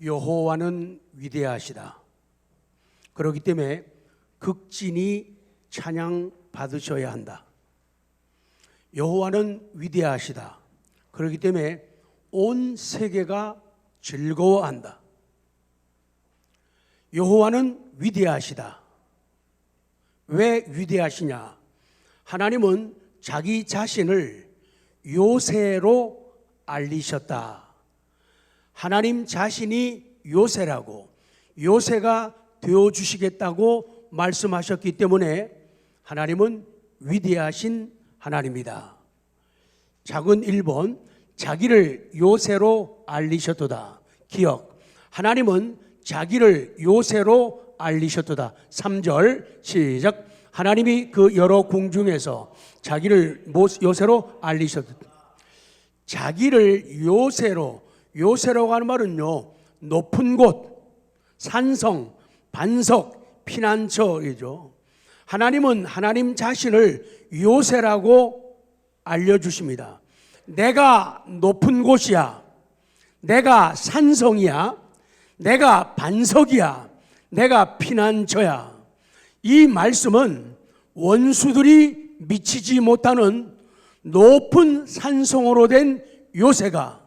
여호와는 위대하시다. 그렇기 때문에 극진히 찬양 받으셔야 한다. 여호와는 위대하시다. 그렇기 때문에 온 세계가 즐거워한다. 여호와는 위대하시다. 왜 위대하시냐? 하나님은 자기 자신을 요새로 알리셨다. 하나님 자신이 요새라고, 요새가 되어주시겠다고 말씀하셨기 때문에 하나님은 위대하신 하나님이다. 작은 1번, 자기를 요새로 알리셨도다. 기억, 하나님은 자기를 요새로 알리셨도다. 3절 시작. 하나님이 그 여러 궁중에서 자기를 요새로 알리셨도다. 자기를 요새라고 하는 말은요, 높은 곳, 산성, 반석, 피난처이죠. 하나님은 하나님 자신을 요새라고 알려주십니다. 내가 높은 곳이야, 내가 산성이야, 내가 반석이야, 내가 피난처야. 이 말씀은 원수들이 미치지 못하는 높은 산성으로 된 요새가,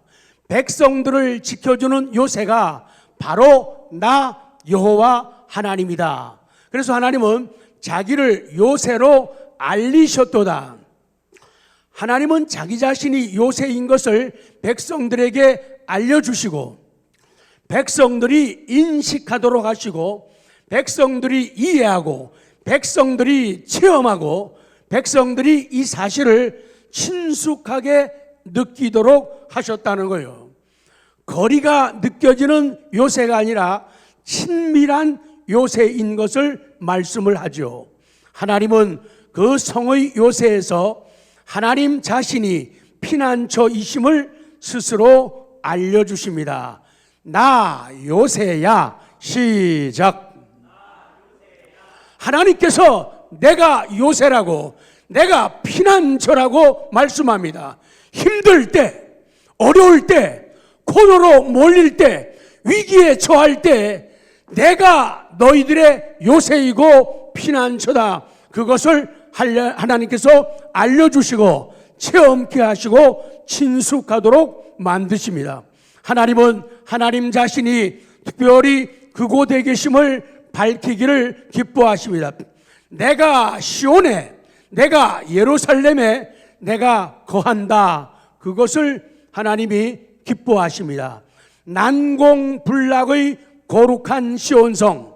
백성들을 지켜주는 요새가 바로 나 여호와 하나님이다. 그래서 하나님은 자기를 요새로 알리셨도다. 하나님은 자기 자신이 요새인 것을 백성들에게 알려주시고, 백성들이 인식하도록 하시고, 백성들이 이해하고, 백성들이 체험하고, 백성들이 이 사실을 친숙하게 느끼도록 하셨다는 거예요. 거리가 느껴지는 요새가 아니라 친밀한 요새인 것을 말씀을 하죠. 하나님은 그 성의 요새에서 하나님 자신이 피난처이심을 스스로 알려주십니다. 나 요새야. 시작. 하나님께서 내가 요새라고, 내가 피난처라고 말씀합니다. 힘들 때, 어려울 때, 고노로 몰릴 때, 위기에 처할 때 내가 너희들의 요새이고 피난처다. 그것을 하나님께서 알려주시고 체험케 하시고 친숙하도록 만드십니다. 하나님은 하나님 자신이 특별히 그곳에 계심을 밝히기를 기뻐하십니다. 내가 시온에, 내가 예루살렘에 내가 거한다. 그것을 하나님이 기뻐하십니다. 난공불락의 거룩한 시온성.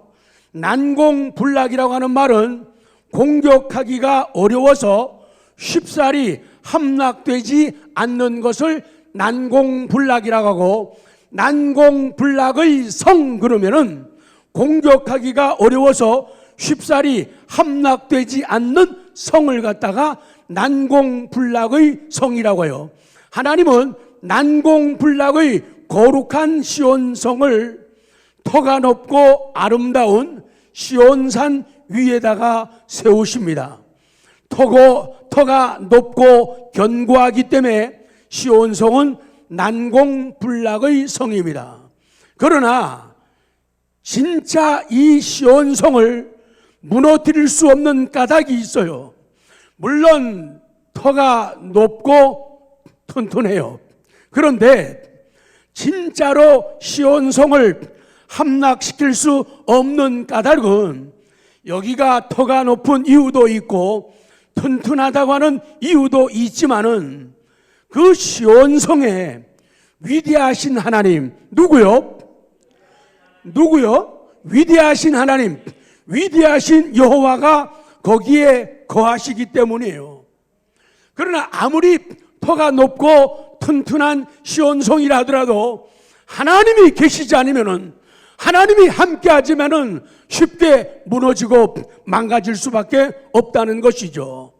난공불락이라고 하는 말은 공격하기가 어려워서 쉽사리 함락되지 않는 것을 난공불락이라고 하고, 난공불락의 성 그러면은 공격하기가 어려워서 쉽사리 함락되지 않는 성을 갖다가 난공불락의 성이라고 해요. 하나님은 난공불락의 거룩한 시온성을 터가 높고 아름다운 시온산 위에다가 세우십니다. 터가 높고 견고하기 때문에 시온성은 난공불락의 성입니다. 그러나 진짜 이 시온성을 무너뜨릴 수 없는 까닭이 있어요. 물론 터가 높고 튼튼해요. 그런데 진짜로 시온성을 함락시킬 수 없는 까닭은 여기가 터가 높은 이유도 있고 튼튼하다고 하는 이유도 있지만은 그 시온성에 위대하신 하나님, 누구요? 위대하신 하나님, 위대하신 여호와가 거기에 거하시기 때문이에요. 그러나 아무리 터가 높고 튼튼한 시온성이라 하더라도 하나님이 계시지 않으면은, 하나님이 함께 하지만은 쉽게 무너지고 망가질 수밖에 없다는 것이죠.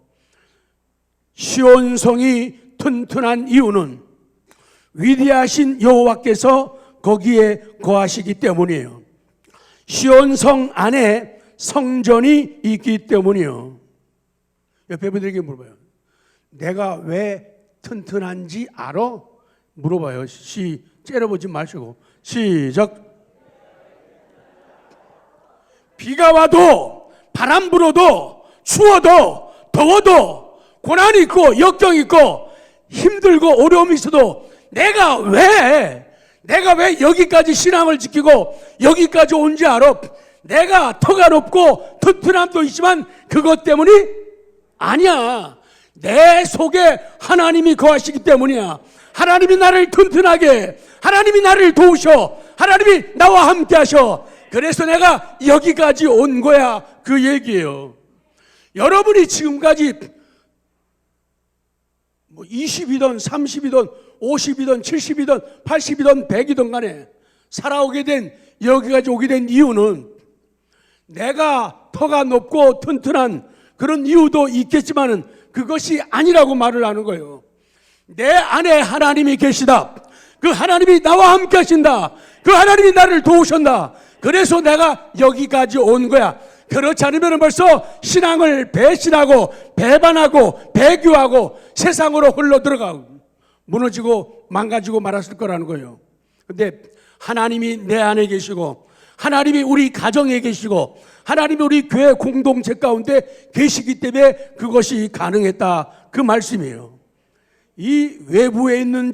시온성이 튼튼한 이유는 위대하신 여호와께서 거기에 거하시기 때문이에요. 시온성 안에 성전이 있기 때문이에요. 옆에 분들에게 물어봐요. 내가 왜 튼튼한지 알아? 물어봐요. 째려보지 마시고 시작. 비가 와도 바람 불어도 추워도 더워도 고난이 있고 역경이 있고 힘들고 어려움이 있어도 내가 왜 여기까지 신앙을 지키고 여기까지 온지 알아? 내가 터가 높고 튼튼함도 있지만 그것 때문이 아니야. 내 속에 하나님이 거하시기 때문이야. 하나님이 나를 튼튼하게, 하나님이 나를 도우셔, 하나님이 나와 함께 하셔. 그래서 내가 여기까지 온 거야. 그 얘기예요. 여러분이 지금까지 20이든 30이든 50이든 70이든 80이든 100이든 간에 살아오게 된, 여기까지 오게 된 이유는 내가 터가 높고 튼튼한 그런 이유도 있겠지만은 그것이 아니라고 말을 하는 거예요. 내 안에 하나님이 계시다. 그 하나님이 나와 함께 하신다. 그 하나님이 나를 도우신다. 그래서 내가 여기까지 온 거야. 그렇지 않으면 벌써 신앙을 배신하고 배반하고 배교하고 세상으로 흘러 들어가고 무너지고 망가지고 말았을 거라는 거예요. 근데 하나님이 내 안에 계시고 하나님이 우리 가정에 계시고 하나님이 우리 교회 공동체 가운데 계시기 때문에 그것이 가능했다. 그 말씀이에요. 이 외부에 있는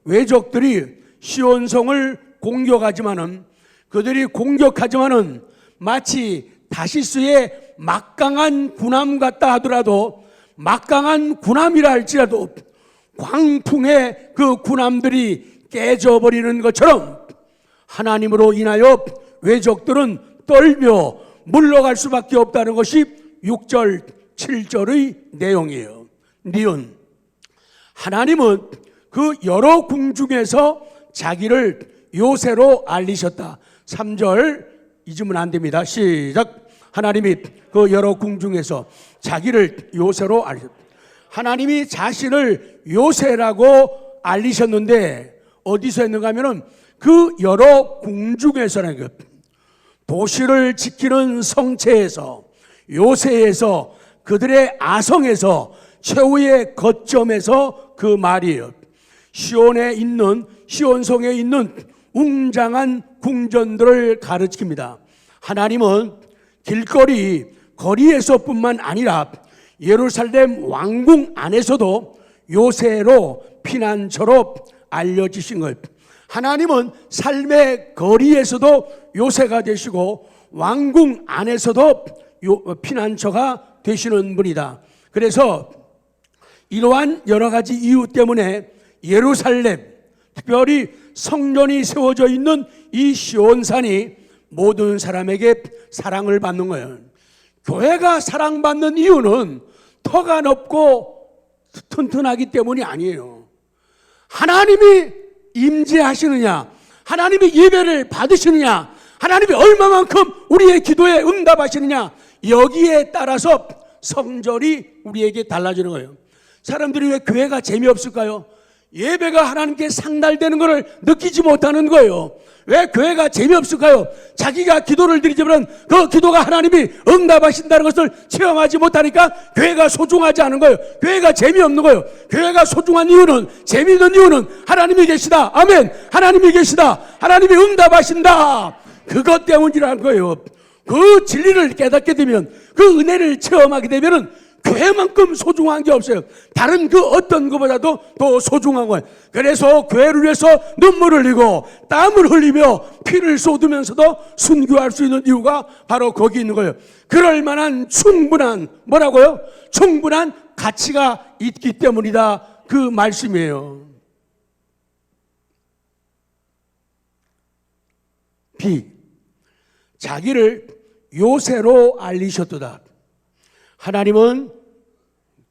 외적들이 시온성을 공격하지만은 그들이 공격하지만은 마치 다시스의 막강한 군함 같다 하더라도 막강한 군함이라 할지라도 광풍에 그 군함들이 깨져버리는 것처럼 하나님으로 인하여 외적들은 떨며 물러갈 수밖에 없다는 것이 6절, 7절의 내용이에요. 니은 하나님은 그 여러 궁 중에서 자기를 요새로 알리셨다. 3절 잊으면 안 됩니다. 시작. 하나님이 그 여러 궁 중에서 자기를 요새로 알리셨다. 하나님이 자신을 요새라고 알리셨는데 어디서 했는가 하면은 그 여러 궁 중에서는 그 도시를 지키는 성체에서 요새에서 그들의 아성에서 최후의 거점에서 그 말이에요. 시온성에 있는 웅장한 궁전들을 가르칩니다. 하나님은 거리에서뿐만 아니라 예루살렘 왕궁 안에서도 요새로 피난처로 알려지신 것. 하나님은 삶의 거리에서도 요새가 되시고 왕궁 안에서도 피난처가 되시는 분이다. 그래서 이러한 여러 가지 이유 때문에 예루살렘, 특별히 성전이 세워져 있는 이 시온산이 모든 사람에게 사랑을 받는 거예요. 교회가 사랑받는 이유는 터가 높고 튼튼하기 때문이 아니에요. 하나님이 임재하시느냐, 하나님이 예배를 받으시느냐, 하나님이 얼마만큼 우리의 기도에 응답하시느냐, 여기에 따라서 성전이 우리에게 달라지는 거예요. 사람들이 왜 교회가 재미없을까요? 예배가 하나님께 상달되는 것을 느끼지 못하는 거예요. 왜 교회가 재미없을까요? 자기가 기도를 드리지만 그 기도가 하나님이 응답하신다는 것을 체험하지 못하니까 교회가 소중하지 않은 거예요. 교회가 재미없는 거예요. 교회가 소중한 이유는, 재미있는 이유는 하나님이 계시다. 아멘. 하나님이 계시다. 하나님이 응답하신다. 그것 때문이라는 거예요. 그 진리를 깨닫게 되면, 그 은혜를 체험하게 되면은 교회만큼 소중한 게 없어요. 다른 그 어떤 것보다도 더 소중한 거예요. 그래서 교회를 위해서 눈물을 흘리고 땀을 흘리며 피를 쏟으면서도 순교할 수 있는 이유가 바로 거기 있는 거예요. 그럴 만한 충분한 가치가 있기 때문이다. 그 말씀이에요. B. 자기를 요새로 알리셨도다. 하나님은,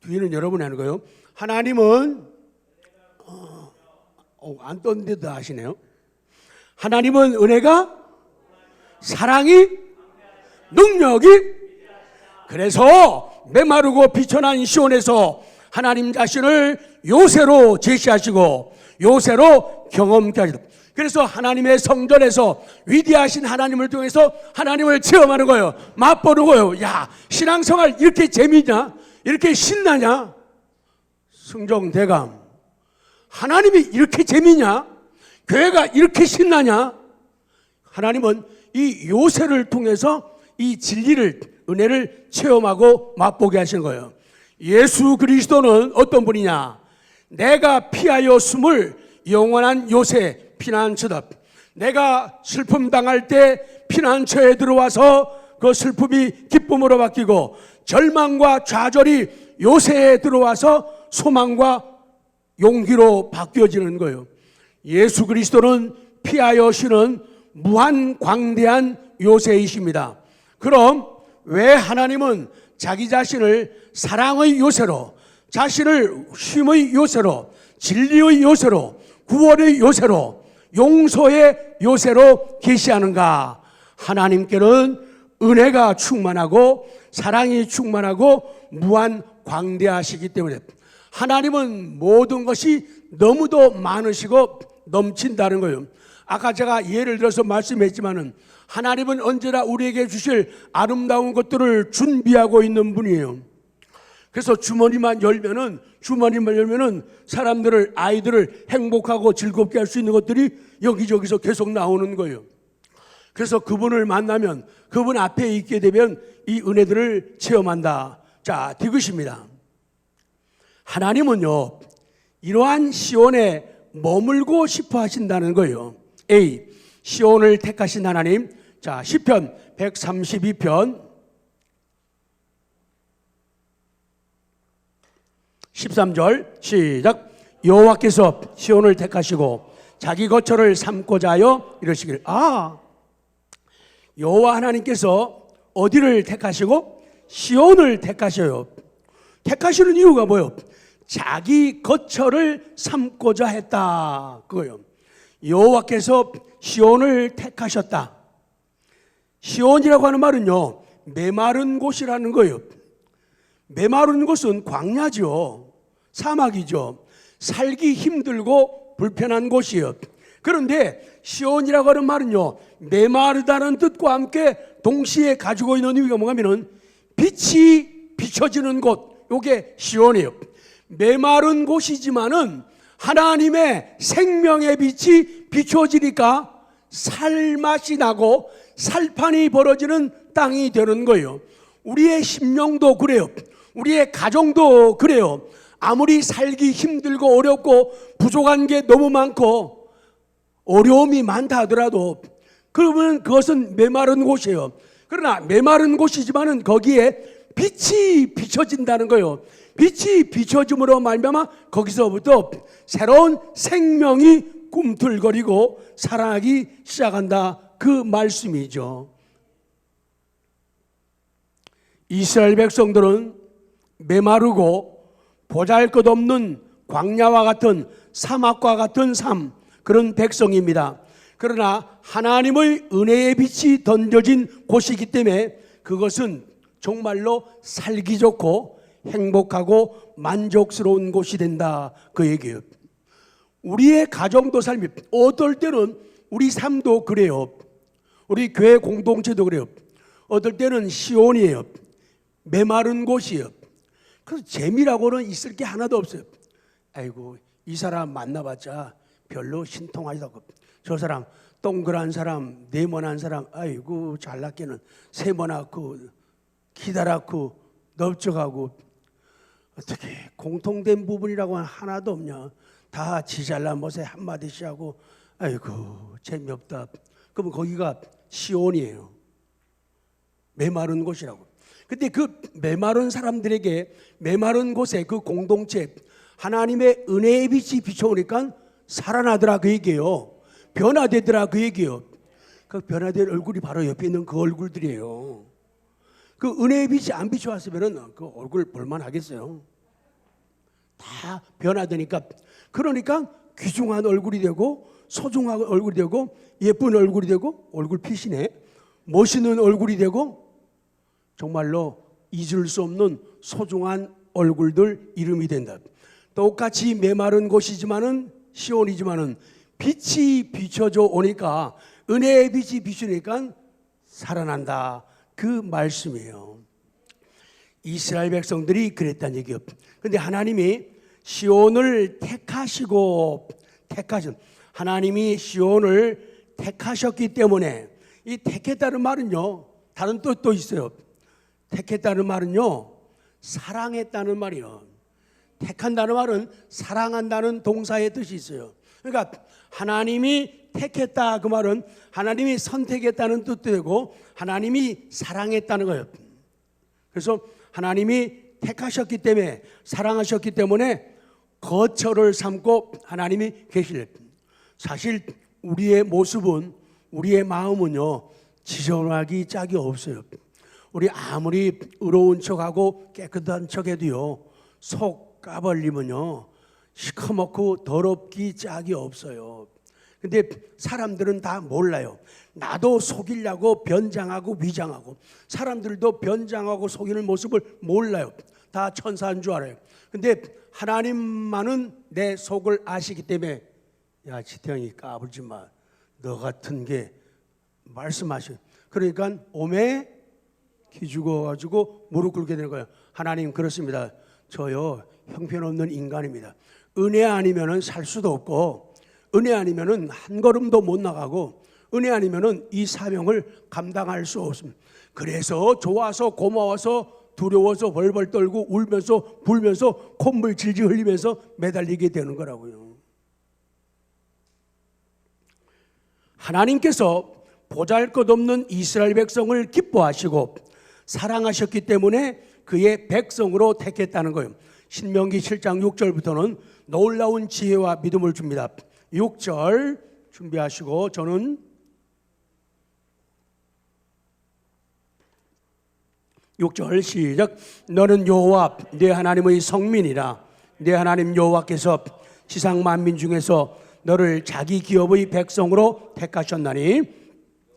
뒤에는 여러분이 하는 거예요. 하나님은 안 떴는데도 아시네요. 하나님은 은혜가, 사랑이, 능력이, 그래서 메마르고 비천한 시온에서 하나님 자신을 요새로 제시하시고 요새로 경험케 하시다. 그래서 하나님의 성전에서 위대하신 하나님을 통해서 하나님을 체험하는 거예요. 맛보는 거예요. 야, 신앙생활 이렇게 재미냐? 이렇게 신나냐? 승정대감, 하나님이 이렇게 재미냐? 교회가 이렇게 신나냐? 하나님은 이 요새를 통해서 이 진리를, 은혜를 체험하고 맛보게 하신 거예요. 예수 그리스도는 어떤 분이냐? 내가 피하여 숨을 영원한 요새 피난처다. 내가 슬픔 당할 때 피난처에 들어와서 그 슬픔이 기쁨으로 바뀌고 절망과 좌절이 요새에 들어와서 소망과 용기로 바뀌어지는 거예요. 예수 그리스도는 피하여 쉬는 무한 광대한 요새이십니다. 그럼 왜 하나님은 자기 자신을 사랑의 요새로, 자신을 쉼의 요새로, 진리의 요새로, 구원의 요새로, 용서의 요새로 계시하는가? 하나님께는 은혜가 충만하고 사랑이 충만하고 무한 광대하시기 때문에 하나님은 모든 것이 너무도 많으시고 넘친다는 거예요. 아까 제가 예를 들어서 말씀했지만은 하나님은 언제나 우리에게 주실 아름다운 것들을 준비하고 있는 분이에요. 그래서 주머니만 열면은 사람들을, 아이들을 행복하고 즐겁게 할 수 있는 것들이 여기저기서 계속 나오는 거예요. 그래서 그분을 만나면, 그분 앞에 있게 되면 이 은혜들을 체험한다. 자, 디귿입니다. 하나님은요, 이러한 시온에 머물고 싶어 하신다는 거예요. A, 시온을 택하신 하나님. 자, 시편 132편 13절 시작. 여호와께서 시온을 택하시고 자기 거처를 삼고자 하여 이러시길. 여호와 하나님께서 어디를 택하시고? 시온을 택하셔요. 택하시는 이유가 뭐예요? 자기 거처를 삼고자 했다, 그거예요. 여호와께서 시온을 택하셨다. 시온이라고 하는 말은요, 메마른 곳이라는 거예요. 메마른 곳은 광야죠. 사막이죠. 살기 힘들고 불편한 곳이에요. 그런데 시온이라고 하는 말은요, 메마르다는 뜻과 함께 동시에 가지고 있는 의미가 뭐냐면은 빛이 비춰지는 곳, 요게 시온이에요. 메마른 곳이지만은 하나님의 생명의 빛이 비춰지니까 살맛이 나고 살판이 벌어지는 땅이 되는 거예요. 우리의 심령도 그래요. 우리의 가정도 그래요. 아무리 살기 힘들고 어렵고 부족한 게 너무 많고 어려움이 많다 하더라도 그러면 그것은 메마른 곳이에요. 그러나 메마른 곳이지만은 거기에 빛이 비춰진다는 거예요. 빛이 비춰짐으로 말미암아 거기서부터 새로운 생명이 꿈틀거리고 살아나기 시작한다, 그 말씀이죠. 이스라엘 백성들은 메마르고 보잘것없는 광야와 같은 사막과 같은 삶, 그런 백성입니다. 그러나 하나님의 은혜의 빛이 던져진 곳이기 때문에 그것은 정말로 살기 좋고 행복하고 만족스러운 곳이 된다, 그 얘기예요. 우리의 가정도 삶이, 어떨 때는 우리 삶도 그래요. 우리 교회 공동체도 그래요. 어떨 때는 시온이에요. 메마른 곳이에요. 그래서 재미라고는 있을 게 하나도 없어요. 아이고, 이 사람 만나봤자 별로 신통하지도 않고, 저 사람 동그란 사람, 네모난 사람, 아이고 잘났기는 세모나고 기다랗고 넓적하고, 어떻게 공통된 부분이라고 하나도 없냐. 다 지 잘난 멋에 한마디씩 하고, 아이고 재미없다. 그러면 거기가 시온이에요. 메마른 곳이라고. 근데 그 메마른 사람들에게, 메마른 곳에 그 공동체, 하나님의 은혜의 빛이 비춰오니까 살아나더라, 그 얘기예요. 변화되더라, 그 얘기예요. 그 변화된 얼굴이 바로 옆에 있는 그 얼굴들이에요. 그 은혜의 빛이 안 비춰왔으면 그 얼굴 볼만 하겠어요? 다 변화되니까. 그러니까 귀중한 얼굴이 되고 소중한 얼굴이 되고 예쁜 얼굴이 되고, 얼굴 빛이네, 멋있는 얼굴이 되고 정말로 잊을 수 없는 소중한 얼굴들 이름이 된다. 똑같이 메마른 곳이지만은, 시온이지만은 빛이 비춰져 오니까, 은혜의 빛이 비추니까 살아난다, 그 말씀이에요. 이스라엘 백성들이 그랬다는 얘기예요. 그런데 하나님이 시온을 택하시고, 하나님이 시온을 택하셨기 때문에 이 택했다는 말은요, 다른 뜻도 있어요. 택했다는 말은요, 사랑했다는 말이요. 택한다는 말은 사랑한다는 동사의 뜻이 있어요. 그러니까 하나님이 택했다 그 말은 하나님이 선택했다는 뜻도 되고 하나님이 사랑했다는 거예요. 그래서 하나님이 택하셨기 때문에, 사랑하셨기 때문에 거처를 삼고 하나님이 계시래. 사실 우리의 모습은, 우리의 마음은요, 지저분하기 짝이 없어요. 우리 아무리 의로운 척하고 깨끗한 척해도요, 속 까발리면요 시커멓고 더럽기 짝이 없어요. 근데 사람들은 다 몰라요. 나도 속이려고 변장하고 위장하고, 사람들도 변장하고 속이는 모습을 몰라요. 다 천사인 줄 알아요. 근데 하나님만은 내 속을 아시기 때문에, 야 지태형이 까불지 마, 너 같은 게 말씀하셔. 그러니까 오매 기죽어가지고 무릎 꿇게 되는 거예요. 하나님 그렇습니다. 저요 형편없는 인간입니다. 은혜 아니면은 살 수도 없고, 은혜 아니면은 한 걸음도 못 나가고, 은혜 아니면은 이 사명을 감당할 수 없습니다. 그래서 좋아서 고마워서 두려워서 벌벌 떨고 울면서 불면서 콧물 질질 흘리면서 매달리게 되는 거라고요. 하나님께서 보잘것없는 이스라엘 백성을 기뻐하시고 사랑하셨기 때문에 그의 백성으로 택했다는 거예요. 신명기 7장 6절부터는 놀라운 지혜와 믿음을 줍니다. 6절 준비하시고 저는 6절 시작. 너는 여호와 네 하나님의 성민이라. 네 하나님 여호와께서 지상 만민 중에서 너를 자기 기업의 백성으로 택하셨나니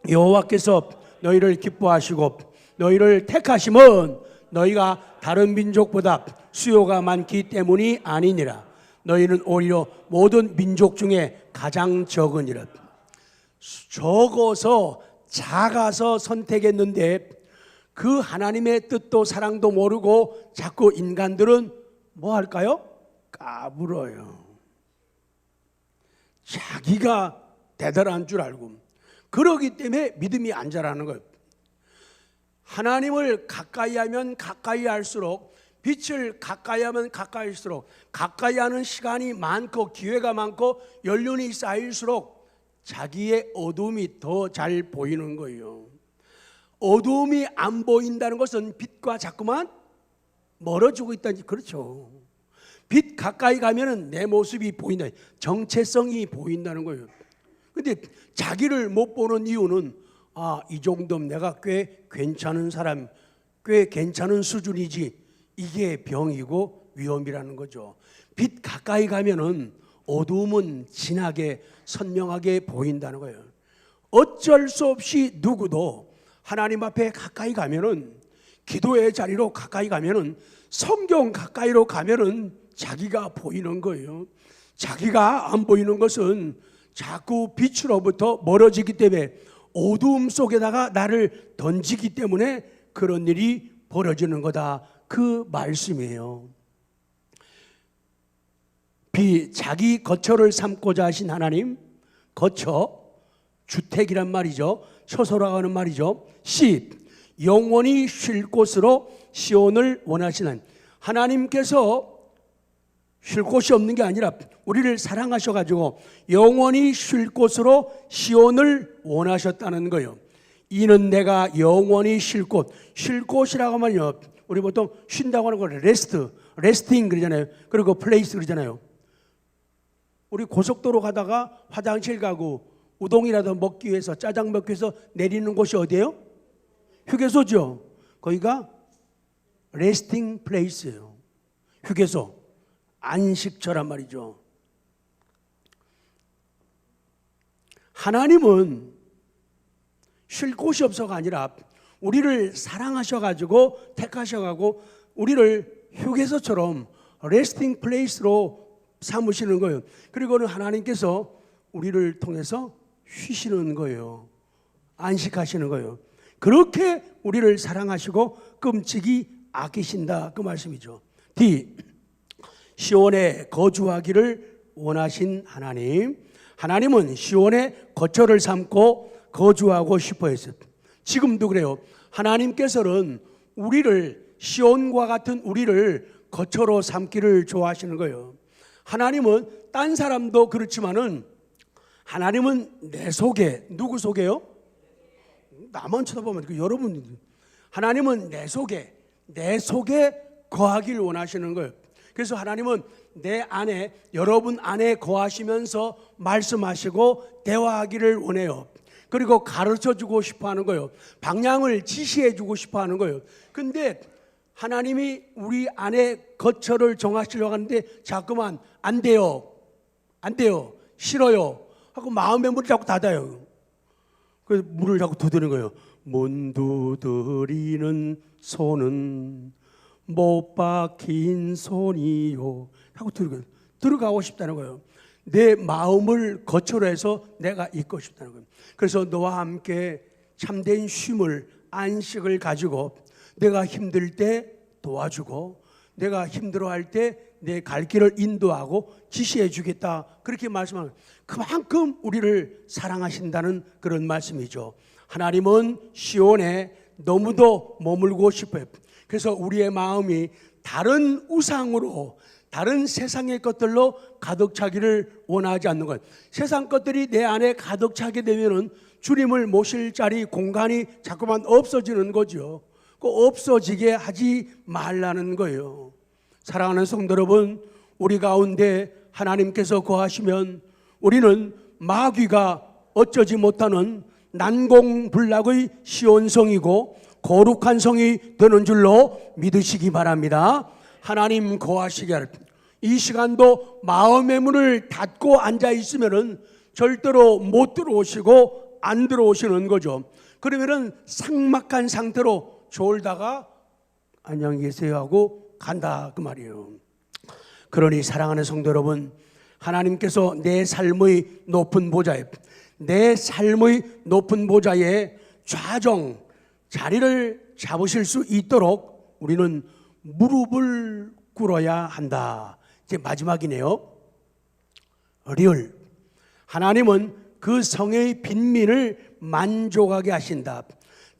여호와께서 너희를 기뻐하시고 너희를 택하심은 너희가 다른 민족보다 수요가 많기 때문이 아니니라. 너희는 오히려 모든 민족 중에 가장 적으니라. 적어서 작아서 선택했는데 그 하나님의 뜻도 사랑도 모르고 자꾸 인간들은 뭐 할까요? 까불어요. 자기가 대단한 줄 알고. 그러기 때문에 믿음이 안 자라는 거예요. 하나님을 가까이 하면 가까이 할수록, 빛을 가까이 하면 가까이 할수록, 가까이 하는 시간이 많고 기회가 많고 연륜이 쌓일수록 자기의 어둠이 더 잘 보이는 거예요. 어둠이 안 보인다는 것은 빛과 자꾸만 멀어지고 있다니. 그렇죠. 빛 가까이 가면은 내 모습이 보인다, 정체성이 보인다는 거예요. 근데 자기를 못 보는 이유는 이 정도면 내가 꽤 괜찮은 사람, 꽤 괜찮은 수준이지, 이게 병이고 위험이라는 거죠. 빛 가까이 가면은 어두움은 진하게 선명하게 보인다는 거예요. 어쩔 수 없이 누구도 하나님 앞에 가까이 가면은, 기도의 자리로 가까이 가면은, 성경 가까이로 가면은 자기가 보이는 거예요. 자기가 안 보이는 것은 자꾸 빛으로부터 멀어지기 때문에, 어두움 속에다가 나를 던지기 때문에 그런 일이 벌어지는 거다, 그 말씀이에요. 자기 거처를 삼고자 하신 하나님, 거처, 주택이란 말이죠. 처소라고 하는 말이죠. 10. 영원히 쉴 곳으로 시온을 원하시는 하나님께서 쉴 곳이 없는 게 아니라 우리를 사랑하셔가지고 영원히 쉴 곳으로 시온을 원하셨다는 거예요. 이는 내가 영원히 쉴 곳, 쉴 곳이라고 하면요, 우리 보통 쉰다고 하는 걸 레스팅 그러잖아요. 그리고 플레이스 그러잖아요. 우리 고속도로 가다가 화장실 가고 우동이라도 먹기 위해서, 짜장 먹기 위해서 내리는 곳이 어디예요? 휴게소죠. 거기가 레스팅 플레이스예요. 휴게소, 안식처란 말이죠. 하나님은 쉴 곳이 없어가 아니라 우리를 사랑하셔가지고 택하셔가지고 우리를 휴게소처럼 레스팅 플레이스로 삼으시는 거예요. 그리고는 하나님께서 우리를 통해서 쉬시는 거예요. 안식하시는 거예요. 그렇게 우리를 사랑하시고 끔찍이 아끼신다, 그 말씀이죠. D. 시온에 거주하기를 원하신 하나님. 하나님은 시온에 거처를 삼고 거주하고 싶어 했어요. 지금도 그래요. 하나님께서는 우리를, 시온과 같은 우리를 거처로 삼기를 좋아하시는 거예요. 하나님은 딴 사람도 그렇지만은 하나님은 내 속에, 누구 속에요? 나만 쳐다보면 여러분, 하나님은 내 속에 거하길 원하시는 거예요. 그래서 하나님은 내 안에, 여러분 안에 거하시면서 말씀하시고 대화하기를 원해요. 그리고 가르쳐 주고 싶어 하는 거예요. 방향을 지시해 주고 싶어 하는 거예요. 근데 하나님이 우리 안에 거처를 정하시려고 하는데 자꾸만 안 돼요, 싫어요 하고 마음의 문을 자꾸 닫아요. 그래서 문을 자꾸 두드리는 거예요. 문 두드리는 손은 못 박힌 손이요 하고 들어가고 싶다는 거예요. 내 마음을 거처로 해서 내가 있고 싶다는 거예요. 그래서 너와 함께 참된 쉼을, 안식을 가지고 내가 힘들 때 도와주고 내가 힘들어할 때 내 갈 길을 인도하고 지시해 주겠다, 그렇게 말씀하는, 그만큼 우리를 사랑하신다는 그런 말씀이죠. 하나님은 시온에 너무도 머물고 싶어요. 그래서 우리의 마음이 다른 우상으로, 다른 세상의 것들로 가득 차기를 원하지 않는 것. 세상 것들이 내 안에 가득 차게 되면은 주님을 모실 자리, 공간이 자꾸만 없어지는 거죠. 그 없어지게 하지 말라는 거예요. 사랑하는 성도 여러분, 우리 가운데 하나님께서 거하시면 우리는 마귀가 어쩌지 못하는 난공불락의 시온성이고 거룩한 성이 되는 줄로 믿으시기 바랍니다. 하나님 거하시게 할, 이 시간도 마음의 문을 닫고 앉아 있으면은 절대로 못 들어오시고 안 들어오시는 거죠. 그러면은 삭막한 상태로 졸다가 안녕히 계세요 하고 간다, 그 말이에요. 그러니 사랑하는 성도 여러분, 하나님께서 내 삶의 높은 보좌에, 내 삶의 높은 보좌에 좌정 자리를 잡으실 수 있도록 우리는 무릎을 꿇어야 한다. 이제 마지막이네요. 리얼. 하나님은 그 성의 빈민을 만족하게 하신다.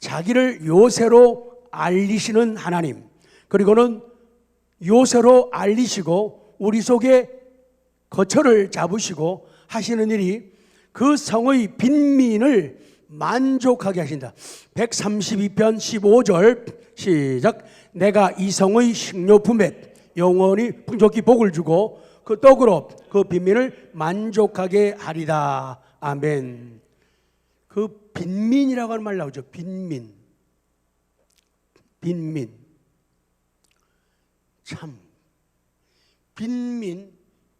자기를 요새로 알리시는 하나님, 그리고는 요새로 알리시고 우리 속에 거처를 잡으시고 하시는 일이 그 성의 빈민을 만족하게 하신다. 132편 15절 시작. 내가 이 성의 식료품에 영원히 풍족히 복을 주고 그 떡으로 그 빈민을 만족하게 하리다. 아멘. 그 빈민이라고 하는 말 나오죠. 빈민. 참,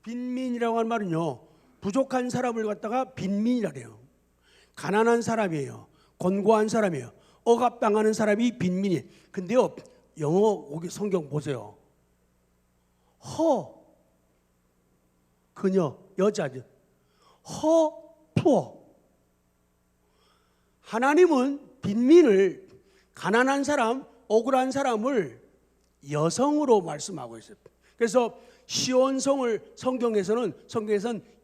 빈민이라고 하는 말은요, 부족한 사람을 갖다가 빈민이라 그래요. 가난한 사람이에요. 곤고한 사람이에요. 억압당하는 사람이 빈민이에요. 근데요, 영어 성경 보세요. 그녀, 여자죠. 푸어. 하나님은 빈민을, 가난한 사람, 억울한 사람을 여성으로 말씀하고 있어요. 그래서 시온성을 성경에서는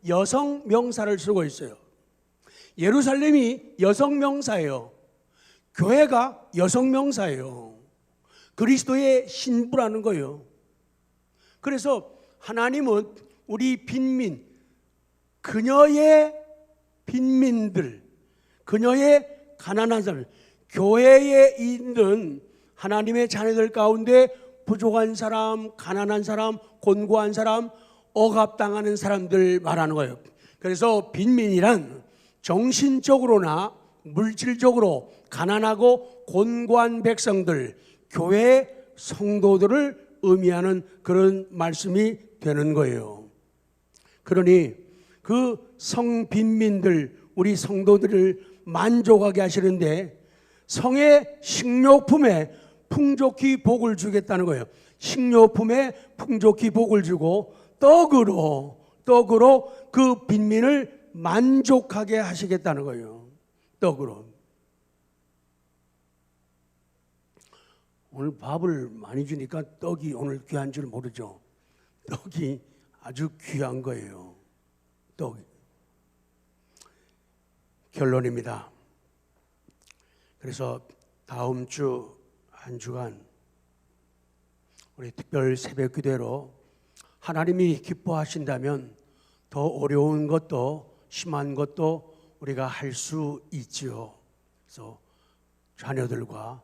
여성 명사를 쓰고 있어요. 예루살렘이 여성 명사예요. 교회가 여성 명사예요. 그리스도의 신부라는 거예요. 그래서 하나님은 우리 빈민, 그녀의 빈민들, 그녀의 가난한 사람, 교회에 있는 하나님의 자녀들 가운데 부족한 사람, 가난한 사람, 곤고한 사람, 억압당하는 사람들 말하는 거예요. 그래서 빈민이란 정신적으로나 물질적으로 가난하고 곤고한 백성들, 교회 성도들을 의미하는 그런 말씀이 되는 거예요. 그러니 그 성빈민들, 우리 성도들을 만족하게 하시는데 성의 식료품에 풍족히 복을 주겠다는 거예요. 식료품에 풍족히 복을 주고 떡으로 그 빈민을 만족하게 하시겠다는 거예요. 떡으로. 오늘 밥을 많이 주니까 떡이 오늘 귀한 줄 모르죠. 떡이 아주 귀한 거예요. 떡이. 결론입니다. 그래서 다음 주 한 주간 우리 특별 새벽 기도로 하나님이 기뻐하신다면 더 어려운 것도 심한 것도 우리가 할 수 있지요. 그래서 자녀들과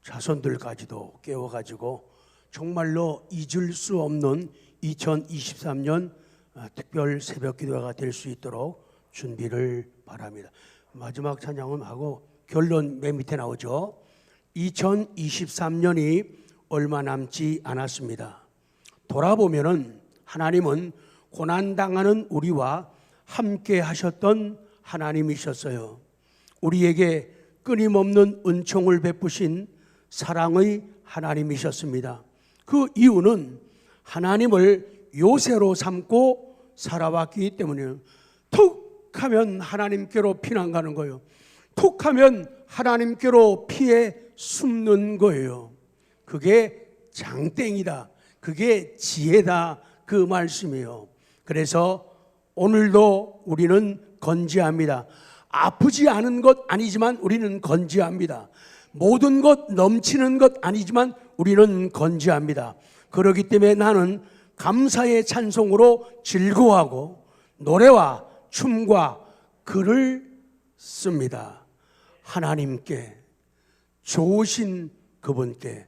자손들까지도 깨워가지고 정말로 잊을 수 없는 2023년 특별 새벽 기도가 될 수 있도록 준비를 바랍니다. 마지막 찬양은 하고 결론 맨 밑에 나오죠. 2023년이 얼마 남지 않았습니다. 돌아보면은 하나님은 고난당하는 우리와 함께 하셨던 하나님이셨어요. 우리에게 끊임없는 은총을 베푸신 사랑의 하나님이셨습니다. 그 이유는 하나님을 요새로 삼고 살아왔기 때문이에요. 툭 하면 하나님께로 피난 가는 거예요. 툭 하면 하나님께로 피해 숨는 거예요. 그게 장땡이다. 그게 지혜다. 그 말씀이에요. 그래서 오늘도 우리는 건지합니다. 아프지 않은 것 아니지만 우리는 건지합니다. 모든 것 넘치는 것 아니지만 우리는 건지합니다. 그렇기 때문에 나는 감사의 찬송으로 즐거워하고 노래와 춤과 글을 씁니다. 하나님께, 좋으신 그분께